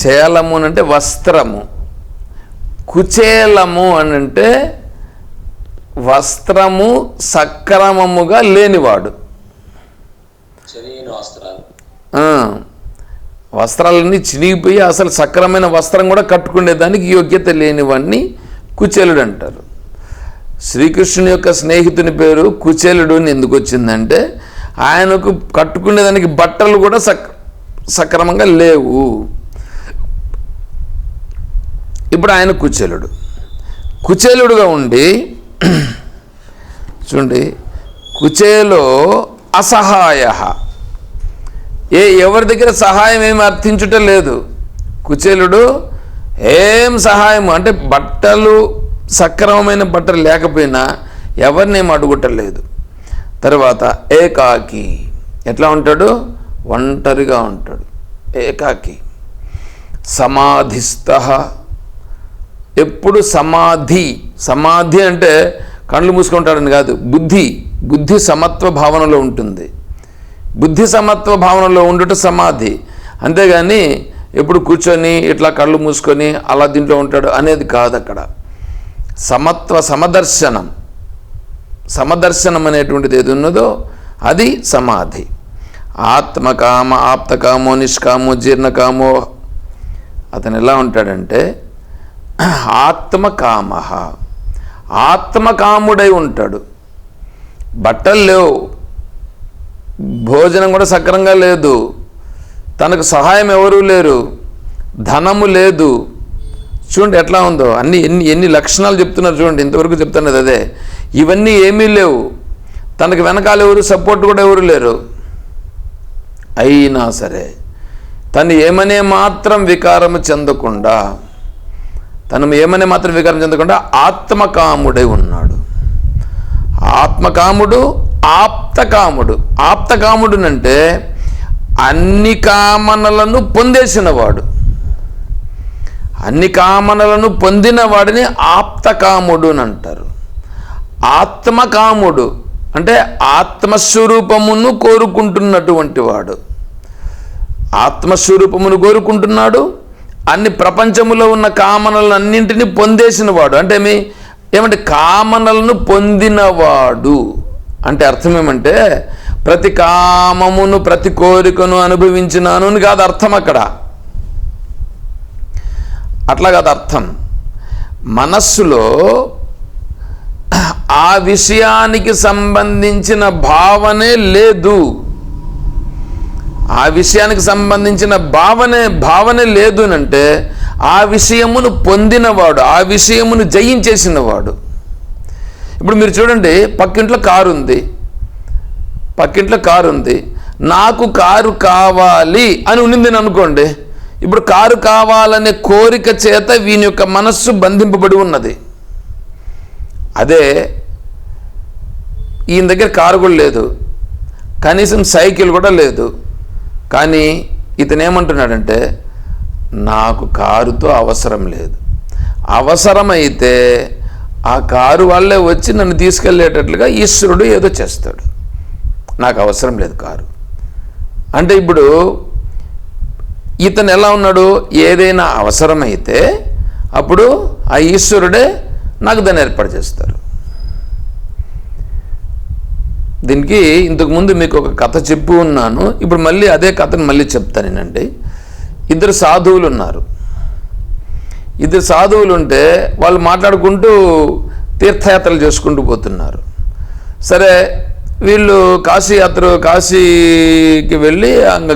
చేలము అని అంటే వస్త్రము, కుచేలము అని అంటే వస్త్రము సక్రమముగా లేనివాడు. వస్త్రాలన్నీ చినిగిపోయి అసలు సక్రమైన వస్త్రం కూడా కట్టుకునేదానికి యోగ్యత లేనివాడిని కుచేలుడు అంటారు. శ్రీకృష్ణుని యొక్క స్నేహితుని పేరు కుచేలుడు అని ఎందుకు వచ్చిందంటే ఆయనకు కట్టుకునేదానికి బట్టలు కూడా సక్రమంగా లేవు. ఇప్పుడు ఆయన కుచేలుడుగా ఉండి చూడండి, కుచేలో అసహాయ, ఎవరి దగ్గర సహాయం ఏమి అర్థించుట లేదు. కుచేలుడు ఏం సహాయం అంటే బట్టలు సక్రమమైన బట్టలు లేకపోయినా ఎవరినేం అడుగుటలేదు. తర్వాత ఏకాకి, ఎట్లా ఉంటాడు? ఒంటరిగా ఉంటాడు, ఏకాకి. సమాధిస్థ, ఎప్పుడు సమాధి అంటే కళ్ళు మూసుకుంటాడని కాదు, బుద్ధి సమత్వ భావనలో ఉంటుంది. బుద్ధి సమత్వ భావనలో ఉండుట సమాధి. అంతేగాని ఎప్పుడు కూర్చొని ఇట్లా కళ్ళు మూసుకొని అలా దీంట్లో ఉంటాడు అనేది కాదు. అక్కడ సమదర్శనం అనేటువంటిది ఏది ఉన్నదో అది సమాధి. ఆత్మకామ, ఆప్తకామో, నిష్కామో, జీర్ణకామో. అతను ఎలా ఉంటాడంటే ఆత్మకాముడై ఉంటాడు. బట్టలు లేవు, భోజనం కూడా సక్రంగా లేదు, తనకు సహాయం ఎవరూ లేరు, ధనము లేదు. చూడండి ఎట్లా ఉందో, ఎన్ని లక్షణాలు చెప్తున్నారు చూడండి. ఇంతవరకు చెప్తున్నది అదే. ఇవన్నీ ఏమీ లేవు, తనకు వెనకాల ఎవరు సపోర్ట్ కూడా ఎవరు లేరు. అయినా సరే తను ఏమనే మాత్రం వికారము చెందకుండా ఆత్మకాముడై ఉన్నాడు. ఆత్మకాముడు, ఆప్తకాముడునంటే అన్ని కామనలను పొందేసినవాడు. అన్ని కామనలను పొందిన వాడిని ఆప్తకాముడు అని అంటారు. ఆత్మకాముడు అంటే ఆత్మస్వరూపమును కోరుకుంటున్నటువంటి వాడు. ఆత్మస్వరూపమును కోరుకుంటున్నాడు, అన్ని ప్రపంచములో ఉన్న కామనలన్నింటినీ పొందేసిన వాడు. అంటే ఏమంటే కామనలను పొందినవాడు అంటే అర్థం ఏమంటే ప్రతి కామమును, ప్రతి కోరికను అనుభవించినాను అని కాదు అర్థం. అక్కడ అట్లా కాదు అర్థం. మనస్సులో ఆ విషయానికి సంబంధించిన భావనే లేదు. ఆ విషయానికి సంబంధించిన భావనే లేదు అంటే ఆ విషయమును పొందినవాడు, ఆ విషయమును జయించేసినవాడు. ఇప్పుడు మీరు చూడండి, పక్కింట్లో కారు ఉంది, నాకు కారు కావాలి అని ఉన్నింది అనుకోండి. ఇప్పుడు కారు కావాలనే కోరిక చేత వీని యొక్క మనస్సు బంధింపబడి ఉన్నది. అదే ఈయన దగ్గర కారు కూడా లేదు, కనీసం సైకిల్ కూడా లేదు, కానీ ఇతను ఏమంటున్నాడంటే నాకు కారుతో అవసరం లేదు, అవసరమైతే ఆ కారు వాళ్ళే వచ్చి నన్ను తీసుకెళ్ళేటట్లుగా ఈశ్వరుడు ఏదో చేస్తాడు, నాకు అవసరం లేదు కారు అంటే. ఇప్పుడు ఇతను ఎలా ఉన్నాడు? ఏదైనా అవసరమైతే అప్పుడు ఆ ఈశ్వరుడే నాకు దాన్ని ఏర్పాటు చేస్తారు. దీనికి ఇంతకుముందు మీకు ఒక కథ చెప్పి ఉన్నాను, ఇప్పుడు మళ్ళీ అదే కథను మళ్ళీ చెప్తానేనండి. ఇద్దరు సాధువులు ఉంటే వాళ్ళు మాట్లాడుకుంటూ తీర్థయాత్రలు చేసుకుంటూ పోతున్నారు. సరే, వీళ్ళు కాశీకి వెళ్ళి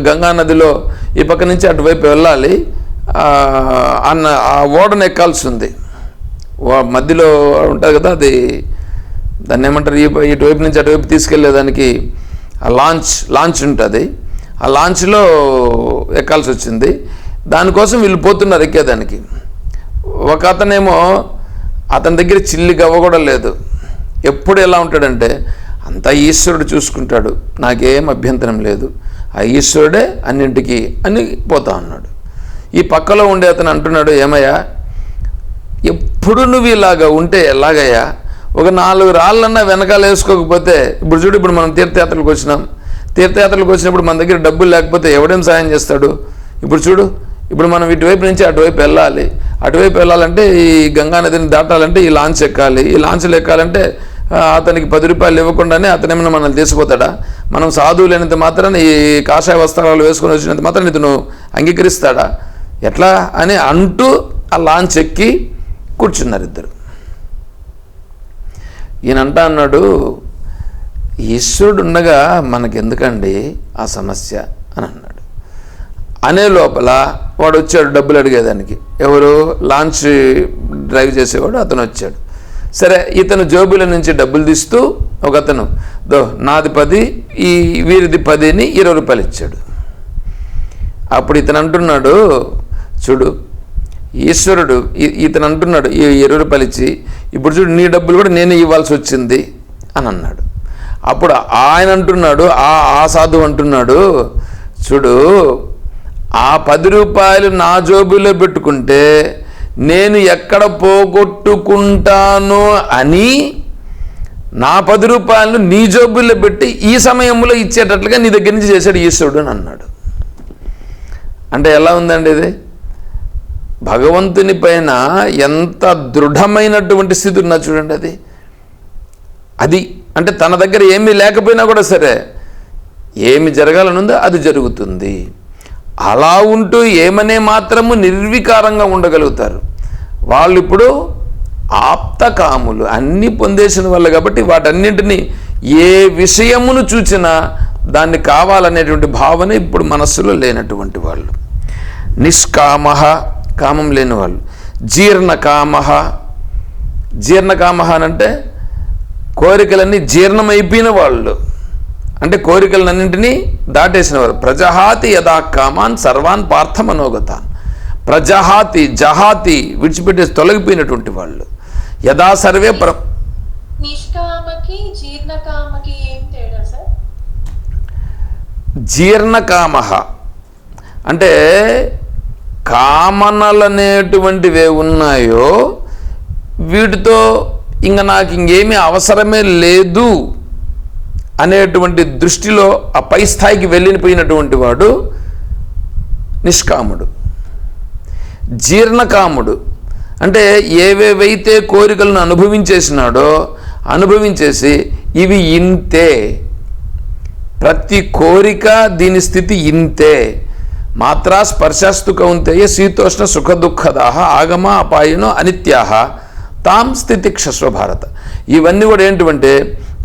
గంగా నదిలో ఈ పక్క నుంచి అటువైపు వెళ్ళాలి అన్న ఆ ఓడను ఎక్కాల్సి ఉంది. మధ్యలో ఉంటుంది కదా, అది దాన్ని ఏమంటారు, ఇటువైపు నుంచి అటువైపు తీసుకెళ్లేదానికి ఆ లాంచ్ ఉంటుంది. ఆ లాంచ్లో ఎక్కాల్సి వచ్చింది. దానికోసం వీళ్ళు పోతున్నారు ఎక్కేదానికి. ఒక అతనేమో అతని దగ్గర చిల్లి గవ్వ కూడా లేదు. ఎప్పుడు ఎలా ఉంటాడంటే అంతా ఈశ్వరుడు చూసుకుంటాడు, నాకేం అభ్యంతరం లేదు, ఆ ఈశ్వరుడే అన్నింటికి అని పోతా ఉన్నాడు. ఈ పక్కలో ఉండే అతను అంటున్నాడు, ఏమయ్యా ఎప్పుడు నువ్వు ఇలాగా ఉంటే ఎలాగయ్యా, ఒక 4 రాళ్ళన్నా వెనకాల వేసుకోకపోతే. ఇప్పుడు చూడు, ఇప్పుడు మనం తీర్థయాత్రలకు వచ్చినప్పుడు మన దగ్గర డబ్బులు లేకపోతే ఎవడేం సాయం చేస్తాడు? ఇప్పుడు చూడు, ఇప్పుడు మనం ఇటువైపు నుంచి అటువైపు వెళ్ళాలంటే ఈ గంగా నదిని దాటాలంటే ఈ లాంచ్ ఎక్కాలి. ఈ లాంచ్లు ఎక్కాలంటే అతనికి 10 రూపాయలు ఇవ్వకుండానే అతనేమైనా మనల్ని తీసుకుపోతాడా? మనం సాధువులైనంత మాత్రాన్ని ఈ కాషాయ వస్త్రాలు వేసుకొని వచ్చినంత మాత్రం ఇతను అంగీకరిస్తాడా? ఎట్లా అని అంటూ ఆ లాంచ్ ఎక్కి కూర్చున్నారు ఇద్దరు. ఈయన అన్నాడు, ఈశ్వరుడు ఉండగా మనకెందుకండి ఆ సమస్య అని అన్నాడు. అనే లోపల వాడు వచ్చాడు డబ్బులు అడిగేదానికి. ఎవరు? లాంచ్ డ్రైవ్ చేసేవాడు అతను వచ్చాడు. సరే, ఇతను జోబుల నుంచి డబ్బులు తీస్తూ ఒక అతను నాది 10, ఈ వీరిది 10 అని 20 రూపాయలు ఇచ్చాడు. అప్పుడు ఇతను అంటున్నాడు, చూడు ఈశ్వరుడు, ఇతను అంటున్నాడు ఈ 20 రూపాయలు ఇచ్చి, ఇప్పుడు చూడు నీ డబ్బులు కూడా నేనే ఇవ్వాల్సి వచ్చింది అని అన్నాడు. అప్పుడు ఆయన అంటున్నాడు, ఆ సాధువు అంటున్నాడు, చూడు ఆ 10 రూపాయలు నా జోబులో పెట్టుకుంటే నేను ఎక్కడ పోగొట్టుకుంటాను అని నా 10 రూపాయలను నీ జోబుల్లో పెట్టి ఈ సమయంలో ఇచ్చేటట్లుగా నీ దగ్గర నుంచి చేశాడు ఈశ్వరుడు అని అన్నాడు. అంటే ఎలా ఉందండి ఇది? భగవంతుని పైన ఎంత దృఢమైనటువంటి స్థితి ఉన్నా చూడండి. అది అంటే తన దగ్గర ఏమీ లేకపోయినా కూడా సరే, ఏమి జరగాలనుందో అది జరుగుతుంది. అలా ఉంటూ ఏమనే మాత్రము నిర్వికారంగా ఉండగలుగుతారు వాళ్ళు. ఇప్పుడు ఆప్తకాములు, అన్నీ పొందేసిన వాళ్ళు కాబట్టి వాటన్నింటినీ ఏ విషయమును చూచినా దాన్ని కావాలనేటువంటి భావన ఇప్పుడు మనస్సులో లేనటువంటి వాళ్ళు. నిష్కామః, కామం లేని వాళ్ళు. జీర్ణకామః, జీర్ణకామః అంటే కోరికలన్నీ జీర్ణమైపోయిన వాళ్ళు, అంటే కోరికలన్నింటినీ దాటేసినవారు. ప్రజహాతి యదా కామాన్ సర్వాన్ పార్థమనోగతాన్. ప్రజహాతి, జహాతి విడిచిపెట్టేసి తొలగిపోయినటువంటి వాళ్ళు. యదా సర్వే నిష్కామకి జీర్ణకామకి ఏం తేడా సార్? జీర్ణకామః అంటే కామనలనేటువంటివే ఉన్నాయో వీటితో ఇంక నాకు ఇంకేమీ అవసరమే లేదు అనేటువంటి దృష్టిలో ఆ పై స్థాయికి వెళ్ళిపోయినటువంటి వాడు నిష్కాముడు. జీర్ణకాముడు అంటే ఏవేవైతే కోరికలను అనుభవించేసి ఇవి ఇంతే, ప్రతి కోరిక దీని స్థితి ఇంతే. మాత్రా స్పర్శస్తు కౌంతేయ శీతోష్ణ సుఖ దుఃఖదాహ ఆగమ అపాయనో అనిత్యాహ తాం స్థితిక్షస్వ భారత. ఇవన్నీ కూడా ఏంటంటే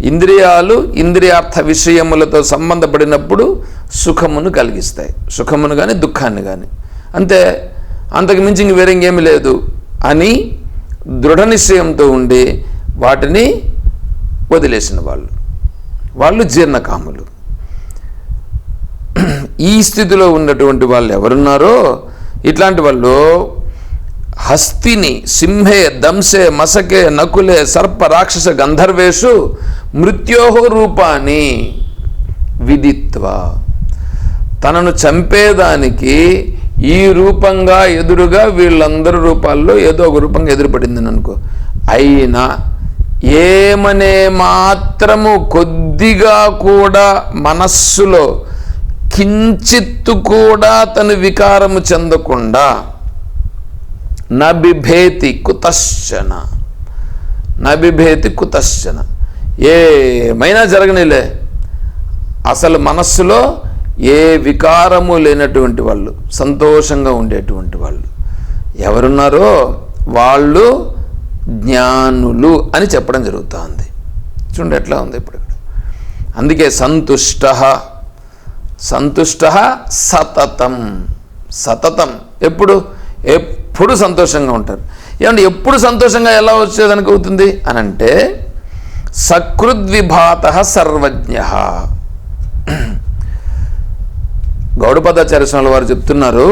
ఇంద్రియాలు ఇంద్రియార్థ విషయములతో సంబంధపడినప్పుడు సుఖమును కలిగిస్తాయి, సుఖమును కానీ దుఃఖాన్ని కానీ. అంతే, అంతకు మించి ఇంక వేరే ఇంకేమీ లేదు అని దృఢ నిశ్చయంతో ఉండి వాటిని వదిలేసిన వాళ్ళు జీర్ణకాములు. ఈ స్థితిలో ఉన్నటువంటి వాళ్ళు ఎవరున్నారో ఇట్లాంటి వాళ్ళు హస్తిని, సింహే, దంసే, మసకే, నకులే, సర్ప, రాక్షస, గంధర్వేషు మృత్యోహో రూపాన్ని విదిత్వా. తనను చంపేదానికి ఈ రూపంగా ఎదురుగా వీళ్ళందరి రూపాల్లో ఏదో ఒక రూపంగా ఎదురుపడిందని అనుకో, అయినా ఏమనే మాత్రము కొద్దిగా కూడా మనస్సులో కించిత్తు కూడా తను వికారము చెందకుండా నబిభేతి కుతశ్చన ఏమైనా జరగనిలే, అసలు మనస్సులో ఏ వికారము లేనటువంటి వాళ్ళు, సంతోషంగా ఉండేటువంటి వాళ్ళు ఎవరున్నారో వాళ్ళు జ్ఞానులు అని చెప్పడం జరుగుతుంది. చూడండి ఎట్లా ఉంది ఇప్పుడు. అందుకే సంతుష్ట సతతం ఎప్పుడు సంతోషంగా ఉంటారు. ఏమంటే ఎప్పుడు సంతోషంగా ఎలా వచ్చేదానికి అవుతుంది అని అంటే సకృద్విభాత సర్వజ్ఞ. గౌడపదాచార్య స్వామి వారు చెప్తున్నారు,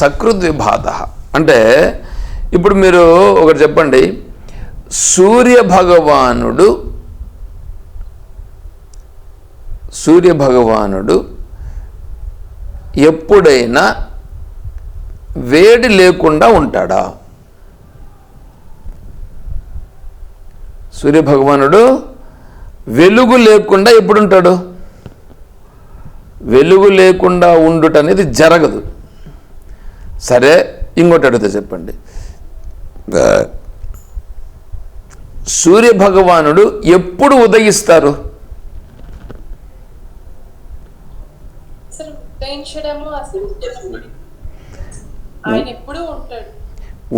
సకృద్విభాత అంటే ఇప్పుడు మీరు ఒకటి చెప్పండి, సూర్య భగవానుడు ఎప్పుడైనా వేడి లేకుండా ఉంటాడా? సూర్యభగవానుడు వెలుగు లేకుండా ఎప్పుడు ఉంటాడు? వెలుగు లేకుండా ఉండుట అనేది జరగదు. సరే, ఇంకోటి అడిగితే చెప్పండి, సూర్య భగవానుడు ఎప్పుడు ఉదయిస్తారు? సార్ ఉదయించడము అసలు ఆయన ఎప్పుడూ ఉంటాడు.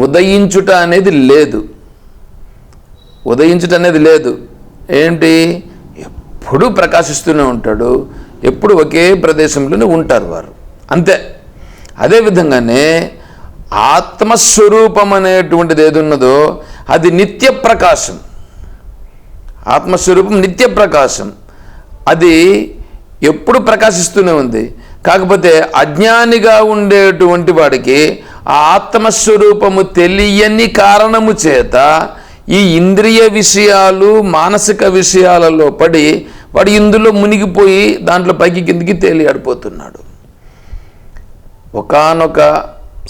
ఉదయించుట అనేది లేదు. ఉదయించుట అనేది లేదు. ఏంటి? ఎప్పుడు ప్రకాశిస్తూనే ఉంటాడు, ఎప్పుడు ఒకే ప్రదేశంలోనే ఉంటారు వారు, అంతే. అదేవిధంగానే ఆత్మస్వరూపం అనేటువంటిది ఏది ఉన్నదో అది నిత్య ప్రకాశం. ఆత్మస్వరూపం నిత్య ప్రకాశం, అది ఎప్పుడు ప్రకాశిస్తూనే ఉంది. కాకపోతే అజ్ఞానిగా ఉండేటువంటి వాడికి ఆ ఆత్మస్వరూపము తెలియని కారణము చేత ఈ ఇంద్రియ విషయాలు, మానసిక విషయాలలో పడి వాడు ఇందులో మునిగిపోయి దాంట్లో పైకి కిందికి తేలియాడిపోతున్నాడు. ఒకానొక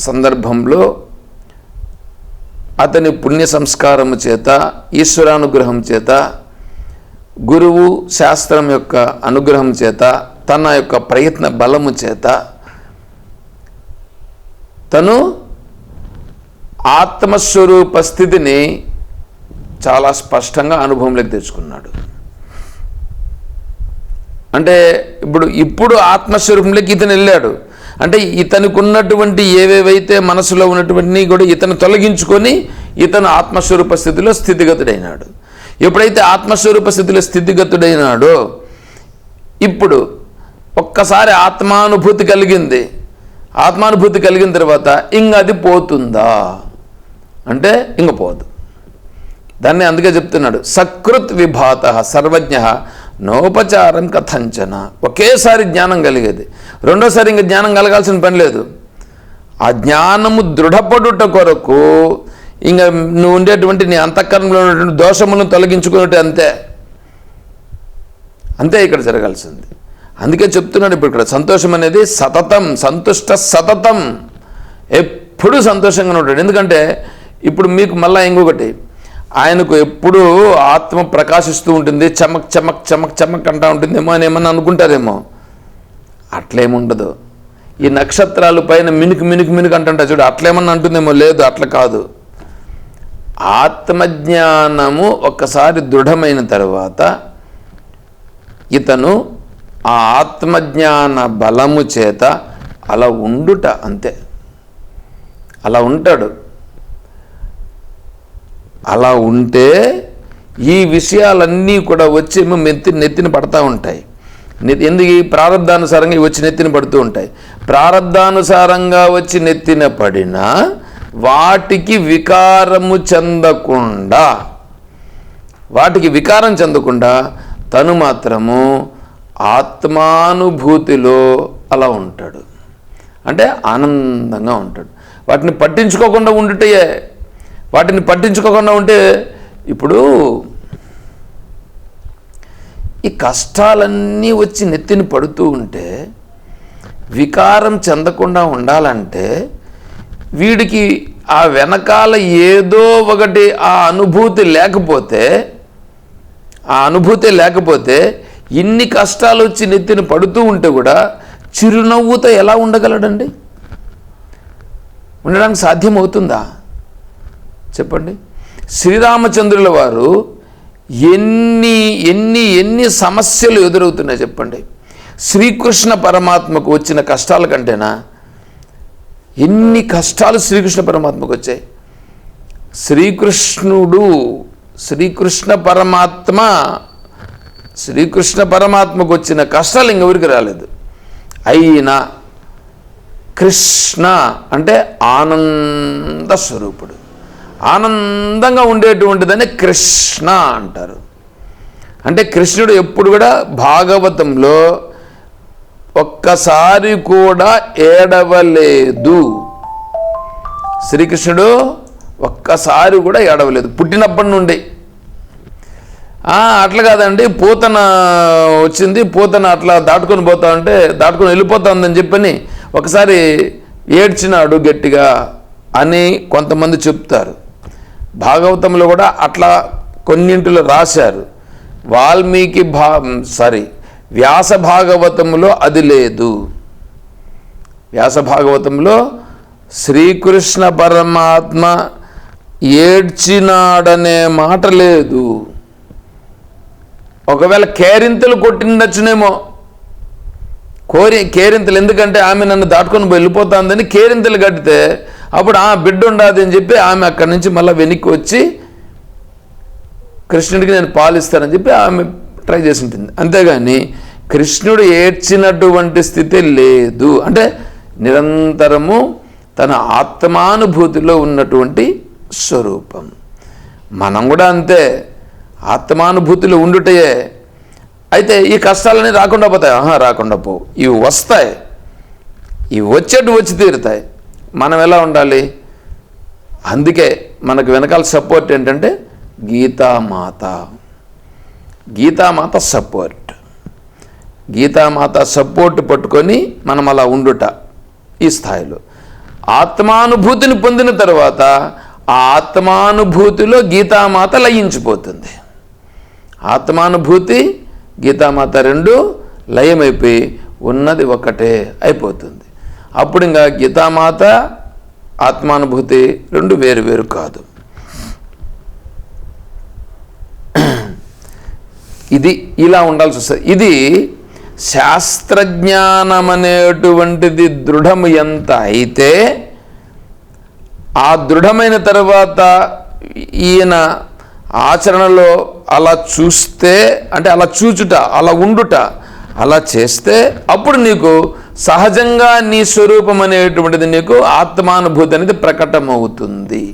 సందర్భంలో అతని పుణ్య సంస్కారము చేత, ఈశ్వరానుగ్రహం చేత, గురువు శాస్త్రం యొక్క అనుగ్రహం చేత, తన యొక్క ప్రయత్న బలము చేత తను ఆత్మస్వరూప స్థితిని చాలా స్పష్టంగా అనుభవంలోకి తెచ్చుకున్నాడు. అంటే ఇప్పుడు ఆత్మస్వరూపంలోకి ఇతను వెళ్ళాడు. అంటే ఇతనికి ఉన్నటువంటి ఏవేవైతే మనసులో ఉన్నటువంటి కూడా ఇతను తొలగించుకొని ఇతను ఆత్మస్వరూప స్థితిలో స్థితిగతుడైనాడు. ఎప్పుడైతే ఆత్మస్వరూప స్థితిలో స్థితిగతుడైనాడో ఇప్పుడు ఒక్కసారి ఆత్మానుభూతి కలిగింది. ఆత్మానుభూతి కలిగిన తర్వాత ఇంక అది పోతుందా అంటే ఇంక పోదు. దాన్ని అందుకే చెప్తున్నాడు, సకృత్ విభాత సర్వజ్ఞ నోపచారం కథంచన. ఒకేసారి జ్ఞానం కలిగేది, రెండోసారి ఇంక జ్ఞానం కలగాల్సిన పని లేదు. ఆ జ్ఞానము దృఢపడుట కొరకు ఇంక నువ్వు ఉండేటువంటి నీ అంతఃకరణలో ఉన్నటువంటి దోషములను తొలగించుకున్నట్టు అంతే అంతే ఇక్కడ జరగాల్సింది. అందుకే చెప్తున్నాడు ఇప్పుడు ఇక్కడ, సంతోషం అనేది సతతం, సంతుష్ట సతతం, ఎప్పుడూ సంతోషంగానే ఉంటాడు. ఎందుకంటే ఇప్పుడు మీకు మళ్ళీ ఇంకొకటి, ఆయనకు ఎప్పుడూ ఆత్మ ప్రకాశిస్తూ ఉంటుంది, చమక్ చమక్ చమక్ చమక్ అంటూ ఉంటుందేమో అని ఏమన్నా అనుకుంటారేమో. అట్లేముండదు. ఈ నక్షత్రాలు పైన మినుకు మినుకు మినుకు అంటుంటా చూడు, అట్లేమన్నా అంటుందేమో. లేదు, అట్లా కాదు. ఆత్మజ్ఞానము ఒక్కసారి దృఢమైన తర్వాత ఇతను ఆ ఆత్మజ్ఞాన బలము చేత అలా ఉండుట అంతే, అలా ఉంటాడు. అలా ఉంటే ఈ విషయాలన్నీ కూడా వచ్చి నెత్తిన పడతా ఉంటాయి. ఎందుకు? ప్రారంధానుసారంగా వచ్చి నెత్తిన పడుతూ ఉంటాయి. ప్రారంధానుసారంగా వచ్చి నెత్తిన పడినా వాటికి వికారము చెందకుండా, తను మాత్రము ఆత్మానుభూతిలో అలా ఉంటాడు. అంటే ఆనందంగా ఉంటాడు. వాటిని పట్టించుకోకుండా ఉండుటయే. వాటిని పట్టించుకోకుండా ఉంటే ఇప్పుడు ఈ కష్టాలన్నీ వచ్చి నెత్తిని పడుతూ ఉంటే వికారం చెందకుండా ఉండాలంటే వీడికి ఆ వెనకాల ఏదో ఒకటి ఆ అనుభూతి లేకపోతే ఇన్ని కష్టాలు వచ్చి నెత్తిని పడుతూ ఉంటే కూడా చిరునవ్వుతో ఎలా ఉండగలడండి? ఉండడానికి సాధ్యమవుతుందా చెప్పండి? శ్రీరామచంద్రుల వారు ఎన్ని ఎన్ని ఎన్ని సమస్యలు ఎదురవుతున్నాయి చెప్పండి. శ్రీకృష్ణ పరమాత్మకు వచ్చిన కష్టాల కంటేనా ఎన్ని కష్టాలు శ్రీకృష్ణ పరమాత్మకు వచ్చాయి. శ్రీకృష్ణ పరమాత్మకు వచ్చిన కష్టాలు ఇంకెవరికి రాలేదు. అయినా కృష్ణ అంటే ఆనంద స్వరూపుడు, ఆనందంగా ఉండేటువంటిదని కృష్ణ అంటారు. అంటే కృష్ణుడు ఎప్పుడు కూడా భాగవతంలో ఒక్కసారి కూడా ఏడవలేదు. శ్రీకృష్ణుడు ఒక్కసారి కూడా ఏడవలేదు పుట్టినప్పటి నుండి. అట్లా కాదండి, పూతన వచ్చింది, పూతన అట్లా దాటుకొని వెళ్ళిపోతా ఉందని చెప్పని ఒకసారి ఏడ్చినాడు గట్టిగా అని కొంతమంది చెప్తారు. భాగవతంలో కూడా అట్లా కొన్నింటిలో రాశారు. వ్యాస భాగవతములో అది లేదు. వ్యాస భాగవతంలో శ్రీకృష్ణ పరమాత్మ ఏడ్చినాడనే మాట లేదు. ఒకవేళ కేరింతలు కొట్టిండొచ్చునేమో. కేరింతలు, ఎందుకంటే ఆమె నన్ను దాటుకొని వెళ్ళిపోతుందని కేరింతలు కట్టితే అప్పుడు ఆ బిడ్డ ఉండదు అని చెప్పి ఆమె అక్కడి నుంచి మళ్ళీ వెనక్కి వచ్చి కృష్ణుడికి నేను పాలిస్తానని చెప్పి ఆమె ట్రై చేసి ఉంటుంది. అంతేగాని కృష్ణుడు ఏడ్చినటువంటి స్థితి లేదు. అంటే నిరంతరము తన ఆత్మానుభూతిలో ఉన్నటువంటి స్వరూపం. మనం కూడా అంతే, ఆత్మానుభూతిలో ఉండుటయే. అయితే ఈ కష్టాలన్నీ రాకుండా పోతాయి? రాకుండా పోవు. ఇవి వస్తాయి, ఇవి వచ్చి తీరుతాయి. మనం ఎలా ఉండాలి? అందుకే మనకు వెనకాల సపోర్ట్ ఏంటంటే గీతామాత. గీతామాత సపోర్ట్. గీతామాత సపోర్ట్ పట్టుకొని మనం అలా ఉండుట ఈ స్థాయిలో. ఆత్మానుభూతిని పొందిన తర్వాత ఆ ఆత్మానుభూతిలో గీతామాత లయించిపోతుంది. ఆత్మానుభూతి గీతామాత రెండు లయమైపోయి ఉన్నది ఒకటే అయిపోతుంది. అప్పుడు ఇంకా గీతామాత ఆత్మానుభూతి రెండు వేరు వేరు కాదు. ఇది ఇలా ఉండాల్సి వస్తుంది. ఇది శాస్త్రజ్ఞానం అనేటువంటిది దృఢము ఎంత అయితే ఆ దృఢమైన తర్వాత ఈయన ఆచరణలో అలా చూస్తే, అంటే అలా చూచుట, అలా ఉండుట, అలా చేస్తే అప్పుడు నీకు సహజంగా నీ స్వరూపం అనేటువంటిది నీకు ఆత్మానుభూతి అనేది ప్రకటమవుతుంది.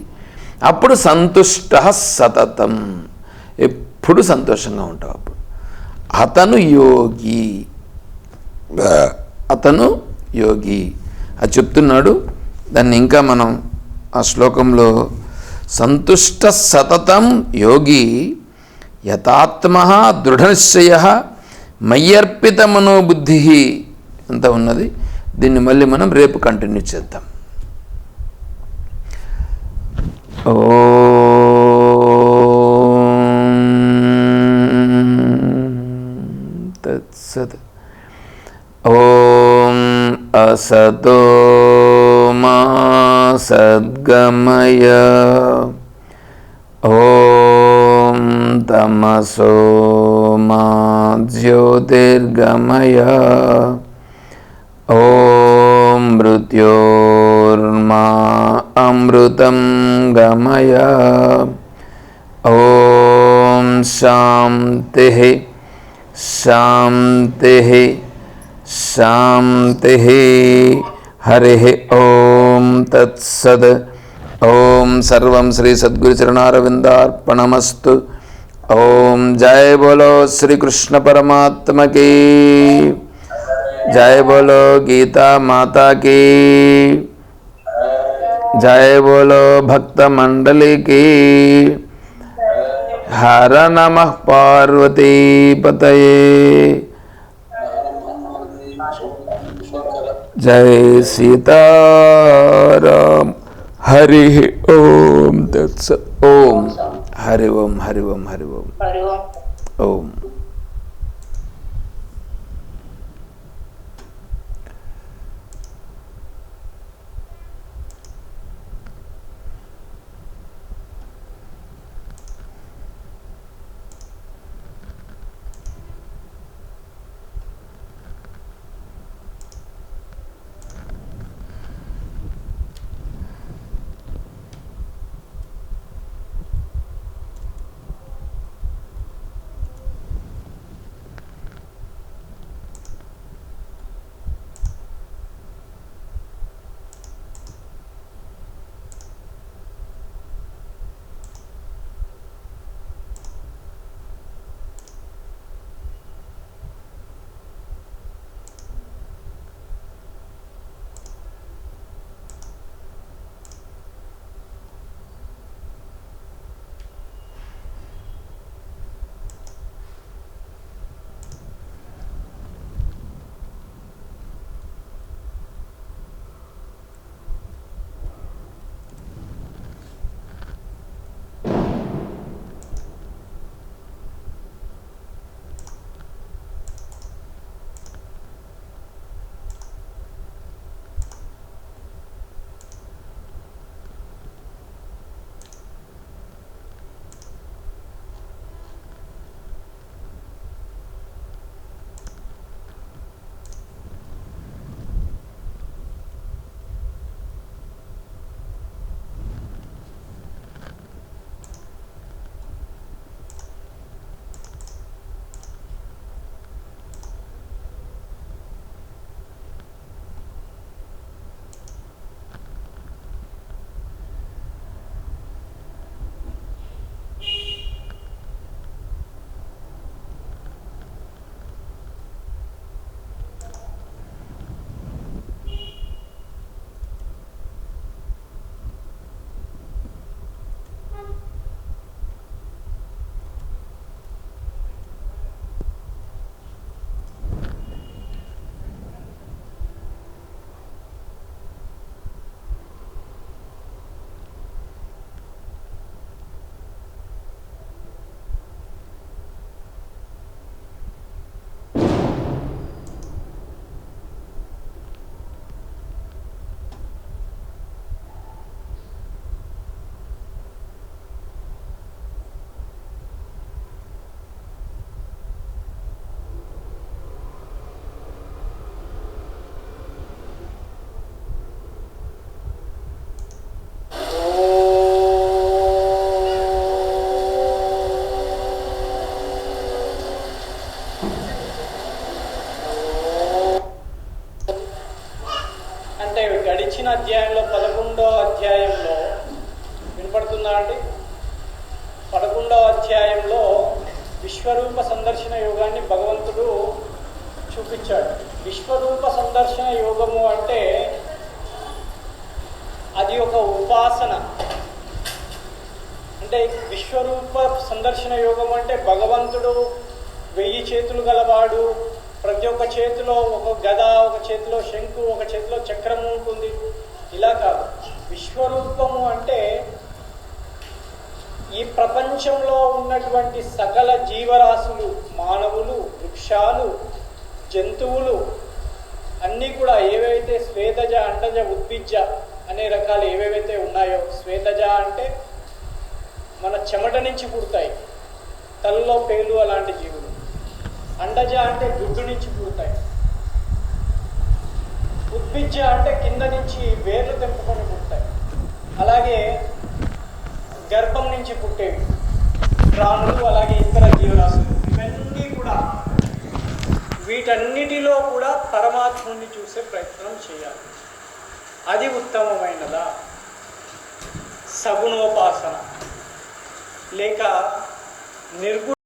అప్పుడు సంతుష్ట సతతం, ఎప్పుడు సంతోషంగా ఉంటావు. అప్పుడు అతను యోగి, అతను యోగి అది చెప్తున్నాడు. దాన్ని ఇంకా మనం ఆ శ్లోకంలో సంతుష్ట సతతం యోగి యథాత్మ దృఢనిశ్చయ మయ్యర్పిత మనోబుద్ధి అంత ఉన్నది. దీన్ని మళ్ళీ మనం రేపు కంటిన్యూ చేద్దాం. తత్సత్. ఓం అసతో మా సద్గమయ, ఓం తమసో మా జ్యోతిర్గమయ, ఓం మృత్యోర్మా అమృతం గమయ, ఓం శాంతి శాంతి శాంతి. హరి ఓం తత్సద్. ఓం సర్వం శ్రీ సద్గురు చరణారవిందార్పణమస్తు. ఓం జయ బోలో శ్రీకృష్ణ పరమాత్మ की, जय बोलो गीता माता की, जय बोलो भक्त मंडली की. हर नमः पार्वती पतये. जय सीताराम. हरि ओम तत्सत्. ओम हरि ओम हरि ओम हरि ओम ओम. అంటే గడిచిన అధ్యాయంలో 11వ అధ్యాయంలో వినపడుతుందా అండి? 11వ అధ్యాయంలో విశ్వరూప సందర్శన యోగాన్ని భగవంతుడు చూపించాడు. విశ్వరూప సందర్శన యోగము అంటే అది ఒక ఉపాసన. అంటే విశ్వరూప సందర్శన యోగం అంటే భగవంతుడు 1000 చేతులు గలవాడు, ప్రతి ఒక్క చేతిలో ఒక గద, ఒక చేతిలో శంకు, ఒక చేతిలో చక్రము ఉంటుంది, ఇలా కాదు. విశ్వరూపము అంటే ఈ ప్రపంచంలో ఉన్నటువంటి సకల జీవరాశులు, మానవులు, వృక్షాలు, జంతువులు అన్నీ కూడా ఏవైతే స్వేదజ, అండజ, ఉద్భిజ్జ అనే రకాలు ఏవేవైతే ఉన్నాయో, స్వేదజ అంటే మన చెమట నుంచి పుడతాయి, తలలో పేలు అలాంటి జీవులు. అండజ అంటే గుడ్డు నుంచి పుడతాయి. ఉద్భిజ్జ అంటే కింద నుంచి వేర్లు తెంపుకొని పుడతాయి. అలాగే గర్భం నుంచి పుట్టేవి ప్రాణులు, అలాగే ఇతర జీవరాశులు. ఇవన్నీ కూడా వీటన్నిటిలో కూడా పరమాత్ముని చూసే ప్రయత్నం చేయాలి. అది ఉత్తమమైనదా? సగుణోపాసన లేక నిర్గుణ